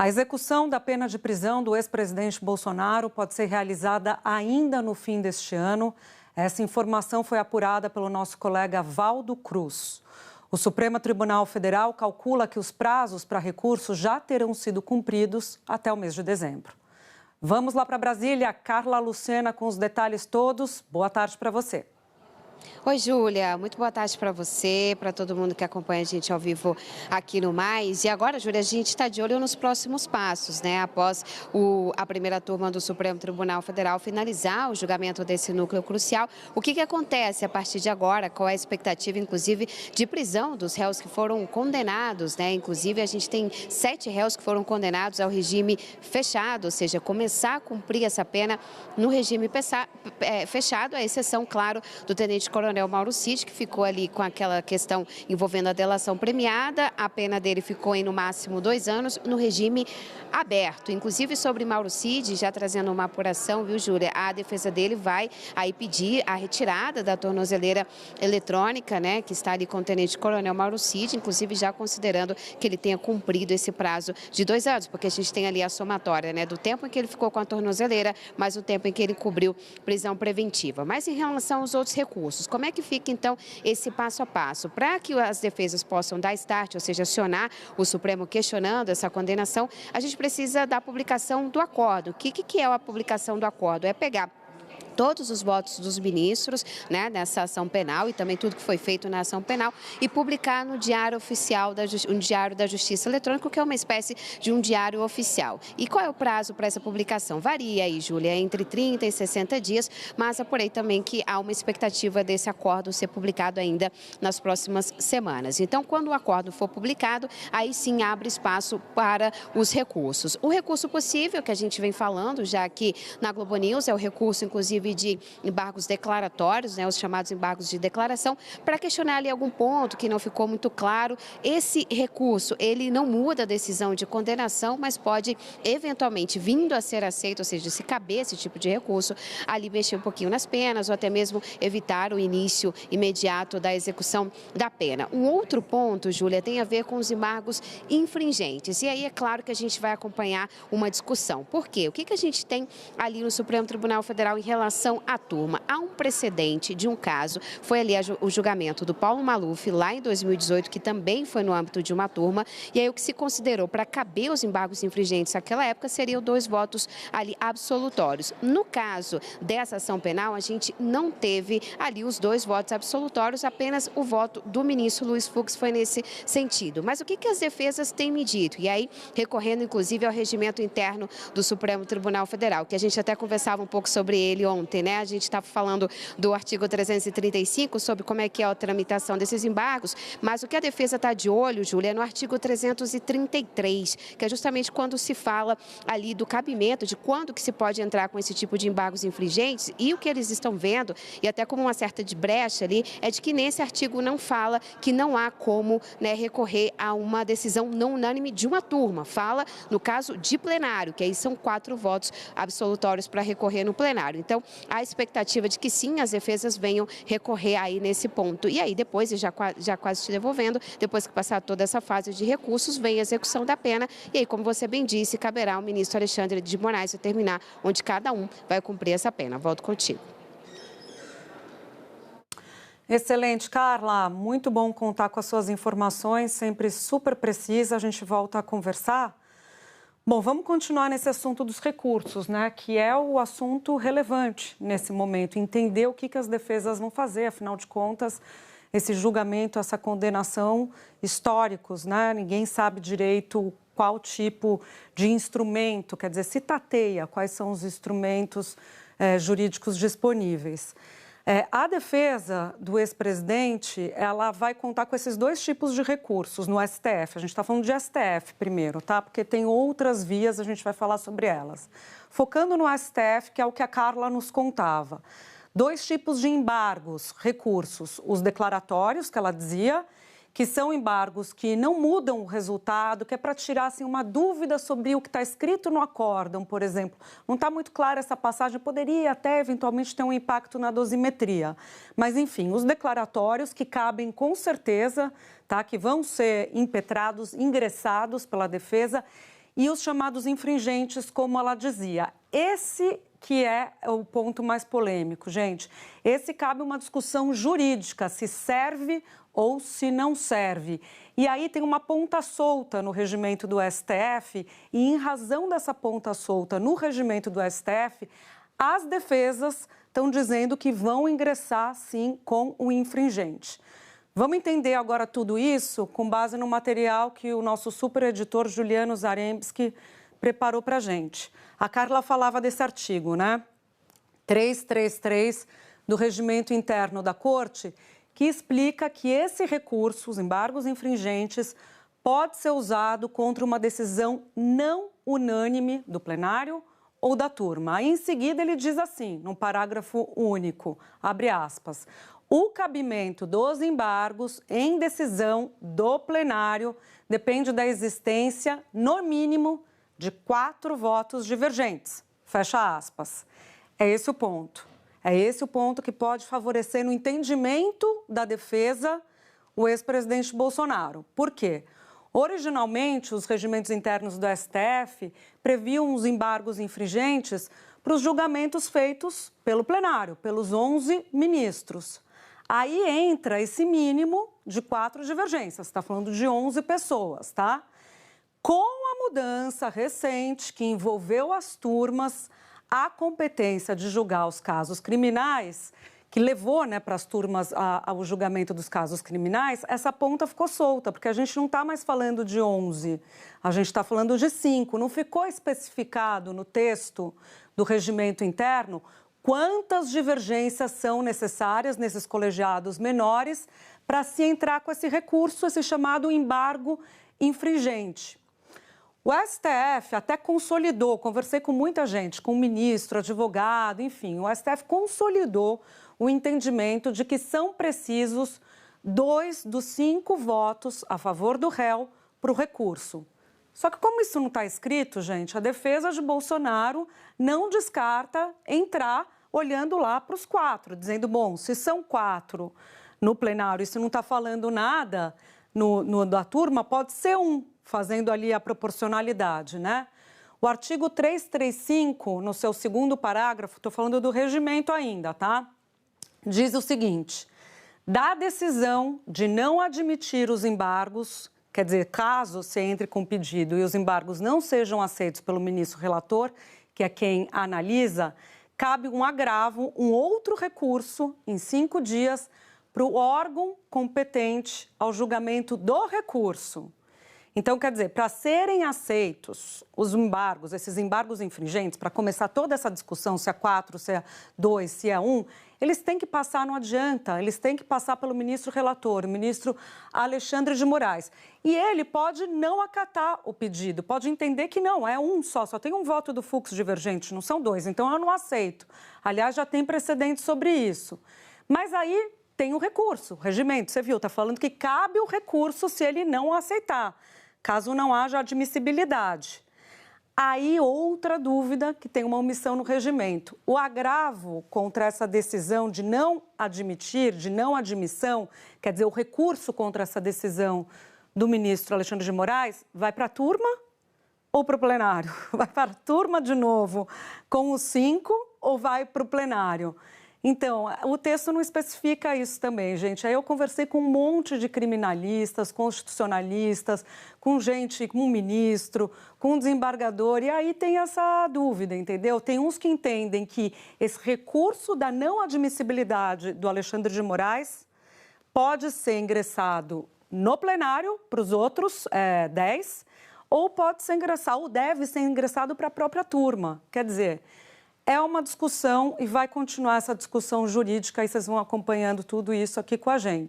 A execução da pena de prisão do ex-presidente Bolsonaro pode ser realizada ainda no fim deste ano. Essa informação foi apurada pelo nosso colega Valdo Cruz. O Supremo Tribunal Federal calcula que os prazos para recurso já terão sido cumpridos até o mês de dezembro. Vamos lá para Brasília. Carla Lucena com os detalhes todos. Boa tarde para você. Oi, Júlia. Muito boa tarde para você, para todo mundo que acompanha a gente ao vivo aqui no Mais. E agora, Júlia, a gente está de olho nos próximos passos, né? Após a primeira turma do Supremo Tribunal Federal finalizar o julgamento desse núcleo crucial, o que acontece a partir de agora? Qual é a expectativa, inclusive, de prisão dos réus que foram condenados, né? Inclusive, a gente tem 7 réus que foram condenados ao regime fechado, ou seja, começar a cumprir essa pena no regime fechado, à exceção, claro, do tenente-coronel Mauro Cid, que ficou ali com aquela questão envolvendo a delação premiada. A pena dele ficou em, no máximo, 2 anos no regime aberto. Inclusive, sobre Mauro Cid, já trazendo uma apuração, viu, Júlia? A defesa dele vai aí pedir a retirada da tornozeleira eletrônica, né, que está ali com o tenente-coronel Mauro Cid, inclusive já considerando que ele tenha cumprido esse prazo de 2 anos, porque a gente tem ali a somatória, né, do tempo em que ele ficou com a tornozeleira, mais o tempo em que ele cobriu prisão preventiva. Mas em relação aos outros recursos, como é que fica, então, esse passo a passo? Para que as defesas possam dar start, ou seja, acionar o Supremo questionando essa condenação, a gente precisa da publicação do acordo. O que é a publicação do acordo? É pegar todos os votos dos ministros, né, nessa ação penal e também tudo que foi feito na ação penal e publicar no Diário Oficial, um Diário da Justiça Eletrônico, que é uma espécie de um diário oficial. E qual é o prazo para essa publicação? Varia aí, Júlia, entre 30 e 60 dias, mas apurei também que há uma expectativa desse acordo ser publicado ainda nas próximas semanas. Então, quando o acordo for publicado, aí sim abre espaço para os recursos. O recurso possível, que a gente vem falando já aqui na Globo News, é o recurso, inclusive, de embargos declaratórios, né, os chamados embargos de declaração, para questionar ali algum ponto que não ficou muito claro. Esse recurso, ele não muda a decisão de condenação, mas pode, eventualmente, vindo a ser aceito, ou seja, se caber esse tipo de recurso, ali mexer um pouquinho nas penas ou até mesmo evitar o início imediato da execução da pena. Um outro ponto, Júlia, tem a ver com os embargos infringentes. E aí é claro que a gente vai acompanhar uma discussão. Por quê? O que a gente tem ali no Supremo Tribunal Federal em relação à turma? Há um precedente de um caso, foi ali o julgamento do Paulo Maluf, lá em 2018, que também foi no âmbito de uma turma, e aí o que se considerou para caber os embargos infringentes naquela época seriam 2 votos ali absolutórios. No caso dessa ação penal, a gente não teve ali os 2 votos absolutórios, apenas o voto do ministro Luiz Fux foi nesse sentido. Mas o que as defesas têm me dito? E aí, recorrendo inclusive ao regimento interno do Supremo Tribunal Federal, que a gente até conversava um pouco sobre ele ontem, né? A gente estava falando do artigo 335 sobre como é que é a tramitação desses embargos, mas o que a defesa está de olho, Júlia, é no artigo 333, que é justamente quando se fala ali do cabimento, de quando que se pode entrar com esse tipo de embargos infringentes, e o que eles estão vendo, e até como uma certa de brecha ali, é de que nesse artigo não fala que não há como, né, recorrer a uma decisão não unânime de uma turma. Fala no caso de plenário, que aí são 4 votos absolutórios para recorrer no plenário. Então, há expectativa de que sim, as defesas venham recorrer aí nesse ponto. E aí depois, já quase te devolvendo, depois que passar toda essa fase de recursos, vem a execução da pena. E aí, como você bem disse, caberá ao ministro Alexandre de Moraes determinar onde cada um vai cumprir essa pena. Volto contigo. Excelente, Carla. Muito bom contar com as suas informações, sempre super precisa. A gente volta a conversar. Bom, vamos continuar nesse assunto dos recursos, né? Que é o assunto relevante nesse momento. Entender o que as defesas vão fazer, afinal de contas, esse julgamento, essa condenação históricos, né? Ninguém sabe direito qual tipo de instrumento, quer dizer, se tateia quais são os instrumentos jurídicos disponíveis. A defesa do ex-presidente, ela vai contar com esses 2 tipos de recursos no STF. A gente está falando de STF primeiro, tá? Porque tem outras vias, a gente vai falar sobre elas. Focando no STF, que é o que a Carla nos contava. 2 tipos de embargos, recursos. Os declaratórios, que ela dizia, que são embargos que não mudam o resultado, que é para tirar assim, uma dúvida sobre o que está escrito no acórdão, por exemplo. Não está muito clara essa passagem, poderia até eventualmente ter um impacto na dosimetria. Mas, enfim, os declaratórios que cabem com certeza, tá, que vão ser impetrados, ingressados pela defesa. e os chamados infringentes, como ela dizia. Esse que é o ponto mais polêmico, gente. Esse cabe uma discussão jurídica, se serve ou se não serve. E aí tem uma ponta solta no regimento do STF, e em razão dessa ponta solta no regimento do STF, as defesas estão dizendo que vão ingressar, sim, com o infringente. Vamos entender agora tudo isso com base no material que o nosso super editor Juliano Zarembski preparou para a gente. A Carla falava desse artigo, né? 333 do Regimento Interno da Corte, que explica que esse recurso, os embargos infringentes, pode ser usado contra uma decisão não unânime do plenário ou da turma. Aí, em seguida, ele diz assim, num parágrafo único, abre aspas, o cabimento dos embargos em decisão do plenário depende da existência, no mínimo, de 4 votos divergentes. Fecha aspas. É esse o ponto. É esse o ponto que pode favorecer no entendimento da defesa o ex-presidente Bolsonaro. Por quê? Originalmente, os regimentos internos do STF previam os embargos infringentes para os julgamentos feitos pelo plenário, pelos 11 ministros. Aí entra esse mínimo de 4 divergências, está falando de 11 pessoas, tá? Com a mudança recente que envolveu as turmas, a competência de julgar os casos criminais, que levou, né, para as turmas ao julgamento dos casos criminais, essa ponta ficou solta, porque a gente não está mais falando de 11, a gente está falando de 5. Não ficou especificado no texto do regimento interno quantas divergências são necessárias nesses colegiados menores para se entrar com esse recurso, esse chamado embargo infringente. O STF até consolidou, conversei com muita gente, com o ministro, advogado, enfim, o STF consolidou o entendimento de que são precisos 2 dos 5 votos a favor do réu para o recurso. Só que como isso não está escrito, gente, a defesa de Bolsonaro não descarta entrar olhando lá para os 4, dizendo, bom, se são 4 no plenário e se não está falando nada da turma, pode ser 1. Fazendo ali a proporcionalidade, né? O artigo 335, no seu segundo parágrafo, estou falando do regimento ainda, tá? Diz o seguinte, da decisão de não admitir os embargos, quer dizer, caso se entre com pedido e os embargos não sejam aceitos pelo ministro relator, que é quem analisa, cabe um agravo, um outro recurso em 5 dias para o órgão competente ao julgamento do recurso. Então, quer dizer, para serem aceitos os embargos, esses embargos infringentes, para começar toda essa discussão, se é 4, se é 2, se é 1, eles têm que passar, não adianta, eles têm que passar pelo ministro relator, o ministro Alexandre de Moraes. E ele pode não acatar o pedido, pode entender que não, é 1 só tem um voto do Fux divergente, não são 2, então eu não aceito. Aliás, já tem precedente sobre isso. Mas aí tem o recurso, o regimento, você viu, está falando que cabe o recurso se ele não aceitar, caso não haja admissibilidade. Aí, outra dúvida que tem uma omissão no regimento. O agravo contra essa decisão de não admitir, de não admissão, quer dizer, o recurso contra essa decisão do ministro Alexandre de Moraes, vai para a turma ou para o plenário? Vai para a turma de novo com os 5 ou vai para o plenário? Então, o texto não especifica isso também, gente. Aí eu conversei com um monte de criminalistas, constitucionalistas, com gente, com um ministro, com um desembargador, e aí tem essa dúvida, entendeu? Tem uns que entendem que esse recurso da não admissibilidade do Alexandre de Moraes pode ser ingressado no plenário para os outros 10, ou pode ser ingressado, ou deve ser ingressado para a própria turma. Quer dizer, é uma discussão e vai continuar essa discussão jurídica e vocês vão acompanhando tudo isso aqui com a gente.